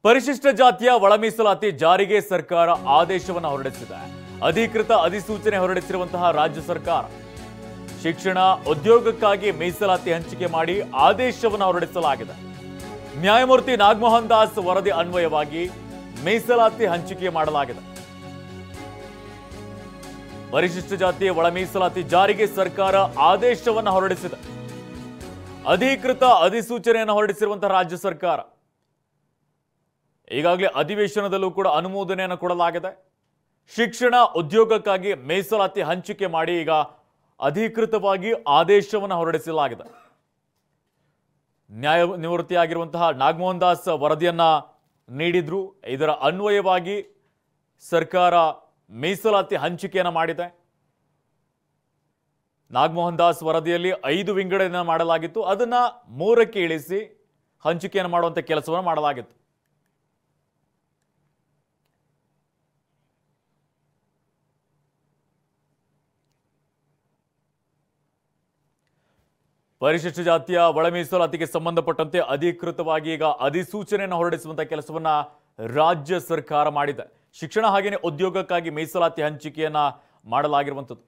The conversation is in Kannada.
ಪರಿಶಿಷ್ಟ ಜಾತಿಯ ಒಳ ಮೀಸಲಾತಿ ಜಾರಿಗೆ ಸರ್ಕಾರ ಆದೇಶವನ್ನು ಹೊರಡಿಸಿದೆ. ಅಧಿಕೃತ ಅಧಿಸೂಚನೆ ಹೊರಡಿಸಿರುವಂತಹ ರಾಜ್ಯ ಸರ್ಕಾರ ಶಿಕ್ಷಣ ಉದ್ಯೋಗಕ್ಕಾಗಿ ಮೀಸಲಾತಿ ಹಂಚಿಕೆ ಮಾಡಿ ಆದೇಶವನ್ನು ಹೊರಡಿಸಲಾಗಿದೆ. ನ್ಯಾಯಮೂರ್ತಿ ನಾಗಮೋಹನ್ ದಾಸ್ ವರದಿ ಅನ್ವಯವಾಗಿ ಮೀಸಲಾತಿ ಹಂಚಿಕೆ ಮಾಡಲಾಗಿದೆ. ಪರಿಶಿಷ್ಟ ಜಾತಿಯ ಒಳ ಮೀಸಲಾತಿ ಜಾರಿಗೆ ಸರ್ಕಾರ ಆದೇಶವನ್ನು ಹೊರಡಿಸಿದೆ. ಅಧಿಕೃತ ಅಧಿಸೂಚನೆಯನ್ನು ಹೊರಡಿಸಿರುವಂತಹ ರಾಜ್ಯ ಸರ್ಕಾರ ಈಗಾಗಲೇ ಅಧಿವೇಶನದಲ್ಲೂ ಕೂಡ ಅನುಮೋದನೆಯನ್ನು ಕೊಡಲಾಗಿದೆ. ಶಿಕ್ಷಣ ಉದ್ಯೋಗಕ್ಕಾಗಿ ಮೀಸಲಾತಿ ಹಂಚಿಕೆ ಮಾಡಿ ಈಗ ಅಧಿಕೃತವಾಗಿ ಆದೇಶವನ್ನು ಹೊರಡಿಸಲಾಗಿದೆ. ನ್ಯಾಯನಿವೃತ್ತಿಯಾಗಿರುವಂತಹ ನಾಗಮೋಹನ್ ದಾಸ್ ವರದಿಯನ್ನ ನೀಡಿದ್ರು. ಇದರ ಅನ್ವಯವಾಗಿ ಸರ್ಕಾರ ಮೀಸಲಾತಿ ಹಂಚಿಕೆಯನ್ನು ಮಾಡಿದೆ. ನಾಗಮೋಹನ್ ದಾಸ್ ವರದಿಯಲ್ಲಿ 5 ವಿಂಗಡಣೆಯನ್ನು ಮಾಡಲಾಗಿತ್ತು. ಅದನ್ನ 3ಕ್ಕೆ ಇಳಿಸಿ ಹಂಚಿಕೆಯನ್ನು ಮಾಡುವಂತ ಕೆಲಸವನ್ನು ಮಾಡಲಾಗಿತ್ತು. ಪರಿಶಿಷ್ಟ ಜಾತಿಯ ಒಳ ಮೀಸಲಾತಿಗೆ ಸಂಬಂಧಪಟ್ಟಂತೆ ಅಧಿಕೃತವಾಗಿ ಈಗ ಅಧಿಸೂಚನೆಯನ್ನು ಹೊರಡಿಸುವಂತಹ ಕೆಲಸವನ್ನ ರಾಜ್ಯ ಸರ್ಕಾರ ಮಾಡಿದೆ. ಶಿಕ್ಷಣ ಹಾಗೆಯೇ ಉದ್ಯೋಗಕ್ಕಾಗಿ ಮೀಸಲಾತಿ ಹಂಚಿಕೆಯನ್ನ ಮಾಡಲಾಗಿರುವಂಥದ್ದು.